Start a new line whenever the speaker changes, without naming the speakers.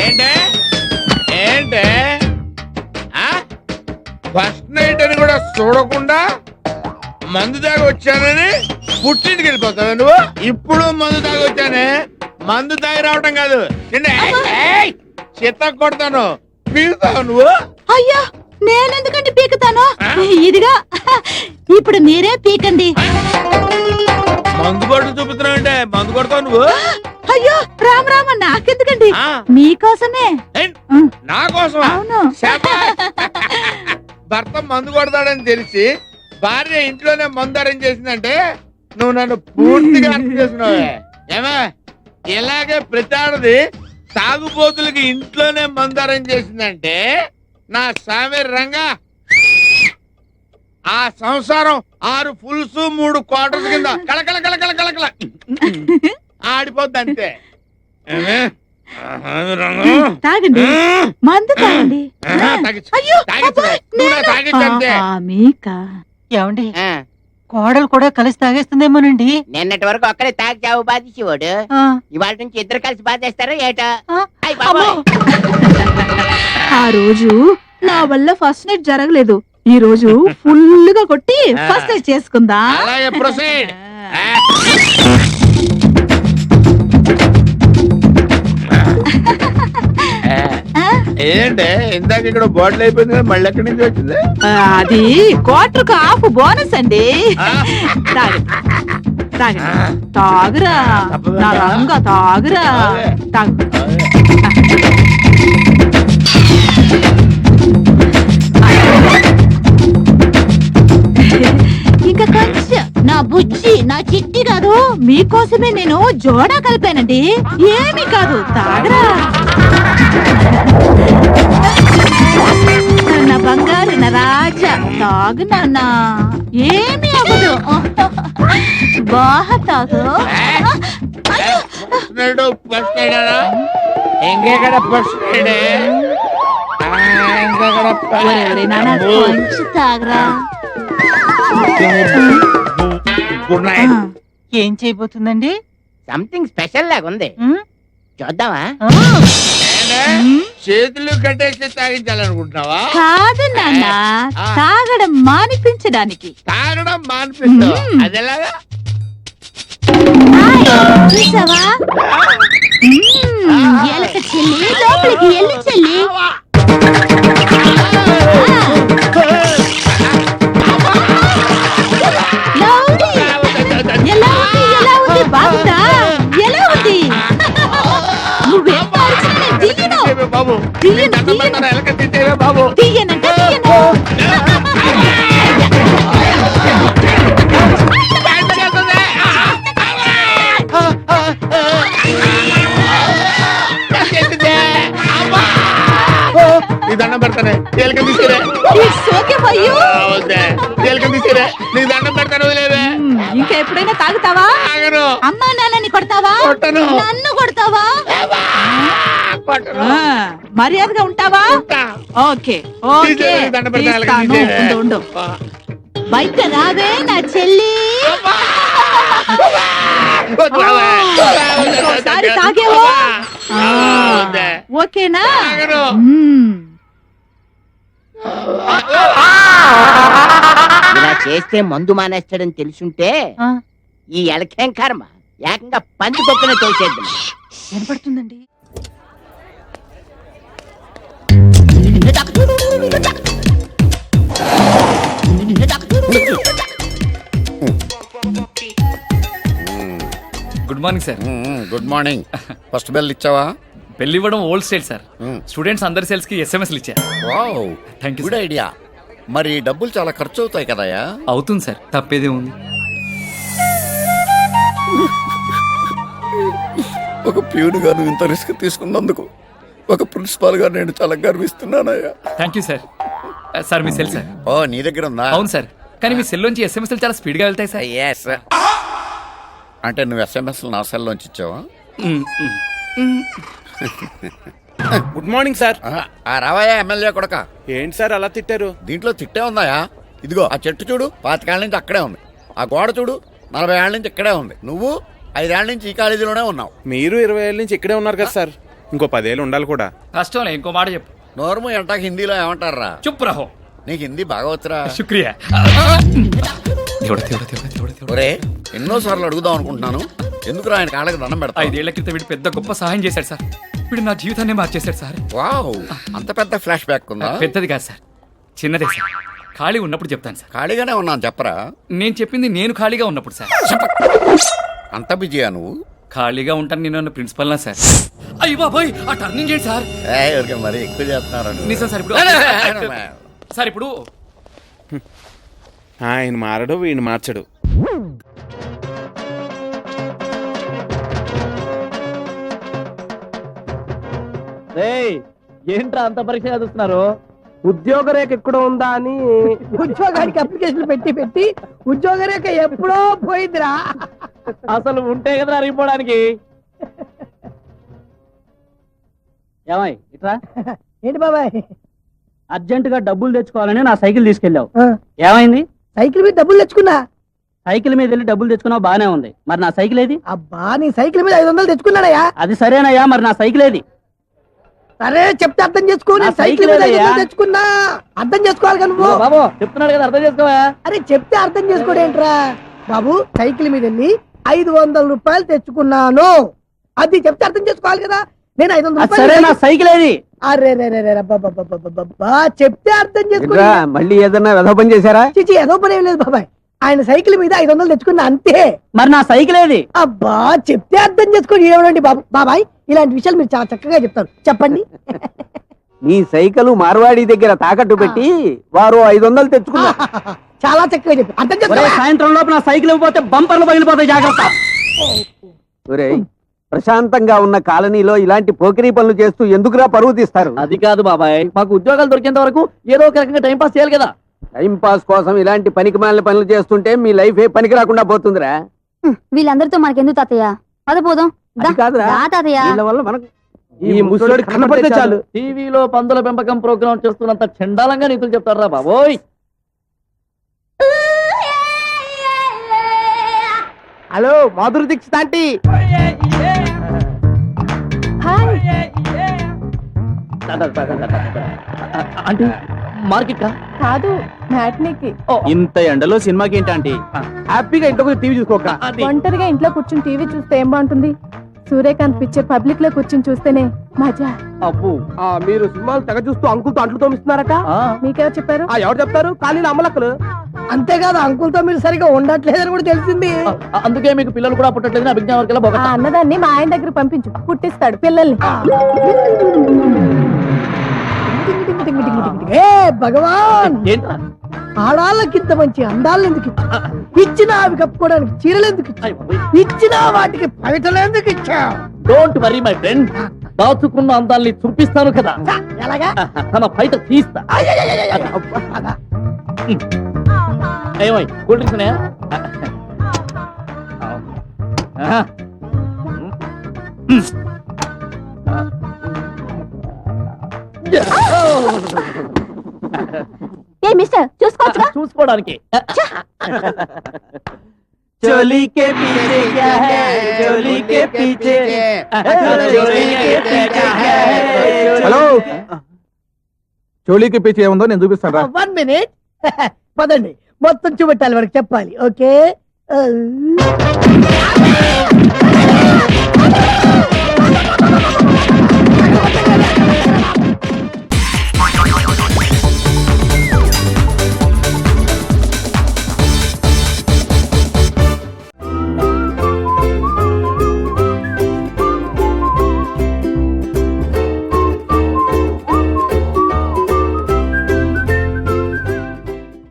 ఏంటే ఏంటే first night అని కూడా చూడకుండా మందు తాగి వచ్చానని పుట్టింటికి వెళ్ళిపోతావు నువ్వు. ఇప్పుడు మందు తాగి వచ్చానే, మందు తాగి రావటం కాదు, చిత్త కొడతాను, పీకుతావు నువ్వు.
అయ్యా నేనెందుకండి పీకుతాను, ఇదిగా ఇప్పుడు మీరే పీకండి.
మందు కొట్టు చూపుతున్నావు అంటే మందు కొడతావు నువ్వు.
అయ్యో రామ్ రామ నాకెందుకండి, మీకోసమే.
నా కోసం?
అవును.
భర్త మందు కొడతాడని తెలిసి భార్య ఇంట్లోనే మందు అరేంజ్ చేసిందంటే నువ్వు నన్ను పూర్తిగా అర్థం చేసుకున్నావే. ఏమే ఇలాగే ప్రచారది తాగుబోతులకి ఇంట్లోనే మందు అరేంజ్ చేసిందంటే నా సామి రంగా ఆ సంసారం 6 ఫుల్స్ 3 క్వార్టర్స్ కింద కలకల కలకల కలకల ఆడిపోద్ది అంతే.
తాగండి మందు తాగండి.
ఏమండి కోడలు కూడా కలిసి తాగేస్తుందేమోనండి.
నిన్నటి వరకు ఒక్కరే తాగి చావు బాధించేవాడు, ఇవాళ నుంచి ఇద్దరు కలిసి బాధేస్తారా ఏటా?
ఆ రోజు నా వల్ల ఫస్ట్ నైట్ జరగలేదు, ఈ రోజు ఫుల్ గా కొట్టి ఫస్ట్ నైట్ చేసుకుందా.
ఏంటే ఇందాక ఇక్కడ బాటిల్ అయిపోయింది కదా, మళ్ళీ ఎక్కడి నుంచి వచ్చింది?
అది క్వార్టర్ హాఫ్ బోనస్ అండి. తాగురా నా రంగా, తాగురా తాగు. ఇంకా కొంచెం నా బుజ్జి, నా చిట్టి కాదు, మీకోసమే నేను జోడా కలిపానండి, ఏమీ కాదు, తాగరా. నా బంగారు నా రాజా, తాగు నాన్న, ఏమీ అవ్వదు, బాగా తాగు. కొంచెం తాగరా.
Good night.
ఏం చేయబోతుందండి?
సంథింగ్ స్పెషల్ లాగా ఉంది, చూద్దామా?
చేతులు కట్టేసి తాగించాలనుకుంటున్నావా?
కాదు నాన్న, తాగడం మానిపించడానికి.
తాగడం మానిపిస్తావా? అదేలాగా
చూసావా, ఎలక చెల్లి లోపలికి వెళ్ళి చెల్లి. ఎలా ఉంది బాగుందా? ఎలా ఉంది? నువ్వేం
బాబు ఎలక తిట్టేవే బాబు.
తీయనంటే తీయను.
నీ దండం పెడతానే, ఎలక తీసుకురే. ఎలక తీసుకురే, నీకు దండం పెడతాను, వదిలేవే.
ఇంకా ఎప్పుడైనా తాగుతావా? అమ్మా నాన్నని కొడతావా? నన్ను కొడతావా? మర్యాదగా ఉంటావా? ఓకే ఓకే, ఉండు. బయట రావే నా చెల్లి. ఇంకోసారి తాగేవో ఓకేనా?
ఇలా చేస్తే మందు మానేస్తాడని తెలుసుంటే ఈ ఎలకేం కర్మ, ఏకంగా పంచి కొక్కనే తోసేద్దాం.
వినపడుతుందండి.
Good morning sir.
Good morning. First bell ఇచ్చావా?
బెల్ ఇవ్వడం ఓల్డ్ స్టైల్ సార్. స్టూడెంట్స్ అందరి సెల్స్ కి ఎస్ఎంఎస్లు ఇచ్చారు.
Wow,
thank you.
Good idea. మరి డబ్బులు చాలా ఖర్చు అవుతాయి కదయా?
అవుతుంది సార్, తప్పేదే ఉంది.
ఒక ప్యూన్ గా నువ్వు ఇంత రిస్క్ తీసుకున్నందుకు ఒక ప్రిన్సిపాల్ గా నేను చాలా గర్విస్తున్నానయ్యా.
Thank you sir. సార్ మీ సెల్ సార్.
ఓ నీ దగ్గర ఉందా?
అవును సార్, కానీ మీ సెల్ నుంచి ఎస్ఎంఎస్లు చాలా స్పీడ్ గా వెళ్తాయి సార్.
ఎస్. అంటే నువ్వు ఎస్ఎంఎస్ నా సెల్ లోంచి ఇచ్చావా?
Good morning sir.
రావాయా ఎమ్మెల్యే కొడక.
ఏంటి సార్ అలా తిట్టారు?
దీంట్లో తిట్టే ఉందాయా? ఇదిగో ఆ చెట్టు చూడు, 25 ఏళ్ల నుంచి అక్కడే ఉంది. ఆ గోడ చూడు, 40 ఏళ్ల నుంచి ఇక్కడే ఉంది. నువ్వు 5 ఏళ్ల నుంచి ఈ కాలేజీలోనే ఉన్నావు.
మీరు 20 ఏళ్ళ నుంచి ఇక్కడే ఉన్నారు కదా సార్. ఇంకో 10 ఏళ్ళు ఉండాలి కూడా.
కష్టంలే, ఇంకో మాట చెప్పు.
నోర్ము ఎంటాక హిందీలో ఏమంటారా?
చుప్ రహో.
నీకు హిందీ బాగా వచ్చరా?
శుక్రియా. దేవుడా, దేవుడా, దేవుడా, దేవుడా, దేవుడా.
ఒరే ఎన్నోసార్లు అడుగుదాం అనుకుంటున్నాను, ఎందుకు ఆయన కాళ్ళకి దండం పెడతా?
5 ఏళ్ల క్రితం వీడు పెద్ద గొప్ప సహాయం చేశాడు సార్. వీడు నా జీవితాన్ని మార్చేశాడు సార్.
వావ్, అంత పెద్ద ఫ్లాష్ బ్యాక్ ఉందా?
పెద్దది కాదు సార్, చిన్నదే సార్. ఖాళీ ఉన్నప్పుడు చెప్తాను సార్.
ఖాళీగానే ఉన్నాను చెప్పరా?
నేను చెప్పింది నేను ఖాళీగా ఉన్నప్పుడు సార్.
అంత బిజీయా నువ్వు?
ఖాళీగా ఉంటాను నేను ప్రిన్సిపల్ నా సార్. అయ్యి బాబాయ్, ఆ టర్నింగ్ చేయండి సార్.
ఎవరికి మరి ఎక్కువ చేస్తున్నారు
నిజం సార్. ఇప్పుడు సార్ ఇప్పుడు
ఆయన మారడు, వీడిని మార్చడు.
ఏంట్రా అంత పరీక్ష చదువుతున్నారు? ఉద్యోగ రేఖ ఎక్కడ ఉందా అని
ఉద్యోగానికి అప్లికేషన్ పెట్టి ఉద్యోగ రేఖ ఎప్పుడో పోయిందిరా.
అసలు ఉంటే కదా అరిగిపోవడానికి. ఏమై ఇట్రా,
ఏంటి బాబాయ్?
అర్జెంట్ గా డబ్బులు తెచ్చుకోవాలని నా సైకిల్ తీసుకెళ్ళావు, ఏమైంది?
సైకిల్ మీద డబ్బులు తెచ్చుకున్నా.
సైకిల్ మీద వెళ్ళి డబ్బులు తెచ్చుకున్నావు, బానే ఉంది. మరి నా సైకిల్ ఏది?
అబ్బా, నీ సైకిల్ మీద 500 తెచ్చుకున్నాడయ్యా.
అది సరేనయ్యా, మరి నా సైకిల్ ఏది?
సరే చెప్తే అర్థం చేసుకో.
నా
నేను సైకిల్ మీద
సైకిల్
500 తెచ్చుకున్నా. అర్థం చేసుకోవాలి కదా నువ్వు.
బాబు చెప్తున్నాడు కదా, అర్థం చేసుకోవా?
అరే చెప్తే అర్థం చేసుకోడేంట్రా బాబు? సైకిల్ మీద వెళ్ళి 500 రూపాయలు తెచ్చుకున్నాను, అది చెప్తే అర్థం చేసుకోవాలి కదా. నేను 500
సరే, నా
రూపాయలు.
సైకిల్ ఏది?
అరే రే రే రే అబ్బబ్బబ్బబ్బబ్బబ్బా, చెప్తే అర్థం చేసుకో.
మళ్ళీ ఏదన్నా వెధ పని చేశారా?
చిచి ఏదో పని ఏం లేదు బాబాయ్. ఆయన సైకిల్ మీద 500 తెచ్చుకున్నా అంతే.
మరి నా సైకిల్ ఏది?
అబ్బా, చెప్తే అర్థం చేసుకోండి. ఏమండి బాబు బాబాయ్, ఇలాంటి విషయాలు మీరు చాలా చక్కగా చెప్తారు, చెప్పండి.
నీ సైకిల్ మార్వాడి దగ్గర తాకట్టు పెట్టి వారు 500 తెచ్చుకున్నా.
చాలా చక్కగా చెప్పారు, అర్థం చేసుకో.
సాయంత్రం లోపు నా సైకిల్ ఇవ్వకపోతే బంపర్లు పగిలిపోతాయి, జాగ్రత్త. ఒరేయ్, ప్రశాంతంగా ఉన్న కాలనీలో ఇలాంటి పోకిరీ పనులు చేస్తూ ఎందుకురా పరువు తీస్తారు? అది కాదు బాబాయ్, మాకు ఉద్యోగాలు దొరికేంత వరకు ఏదో ఒక రకంగా టైం పాస్ చేయాలి కదా. టైం పాస్ కోసం ఇలాంటి పనికి మాలిన పనులు చేస్తుంటే మీ లైఫ్ ఏ పనికి రాకుండా పోతుందిరా.
వీళ్ళందరితో మనకెందుకు తాతయ్య? పద పోదాం.
అది కాదురా,
రా తాతయ్య.
వీళ్ళ వల్ల మనకు ఈ ముసలోడి కనపడితే చాలు టీవీలో పందుల పెంపకం ప్రోగ్రామ్ చేస్తున్నంత చండాలంగా నీతులు చెప్తారా బాబోయ్. Hello, Madhuri Dixit aunty. Aunty, market
కాదు, మ్యాట్నీకి.
ఇంత ఎండలో సినిమాకి ఏంటి ఆంటీ? హ్యాపీగా ఇంట్లో టీవీ చూసుకోక.
ఒంటరిగా ఇంట్లో కూర్చుని టీవీ చూస్తే ఏం బాగుంటుంది? సూర్యకాంత్ పిక్చర్ పబ్లిక్ లో కూర్చుని చూస్తేనే మజా.
అప్పు, మీరు సినిమాలు తెగ చూస్తూ అంకుల్తో అంట్లు తోమిస్తున్నారట.
మీకెవరు చెప్పారు?
ఎవరు చెప్తారు? ఖాళీలు అమ్మలక్కలు.
అంతేకాదు, అంకుల్తో మీరు సరిగా ఉండట్లేదని కూడా తెలిసింది.
అందుకే మీకు పిల్లలు కూడా పుట్టట్లేదు. అభిజ్ఞాన వర్గంలో
ఆ అన్నదాన్ని మా ఆయన దగ్గర పంపించు, పుట్టిస్తాడు పిల్లల్ని.
ఏ భగవాన్,
ఏంట్రా?
ఆడాళ్ళకింత మంచి అందాలను ఎందుకు ఇచ్చా? ఇచ్చిన అవి కప్పుకోవడానికి చీరలు ఎందుకు ఇచ్చా? ఇచ్చిన వాటికి పవిటలు ఎందుకు ఇచ్చా?
డోంట్ వరీ మై ఫ్రెండ్, దాచుకున్న అందాల్ని చూపిస్తాను కదా.
ఎలాగా?
తన బయట తీస్తా. ఏమై కూల్ డ్రింక్స్ ఉన్నాయా?
ఏ మిస్టర్, చూసుకోవచ్చుగా.
చూసుకోవడానికి. చోలీ కే పీछे क्या है, చోలీ కే పీछे, చోలీ కే పీछे क्या है.
హలో, చోళీకి పిచ్చి ఏముందో నేను చూపిస్తాను.
1 minute. పదండి, మొత్తం చూపెట్టాలి, వరకు చెప్పాలి. ఓకే.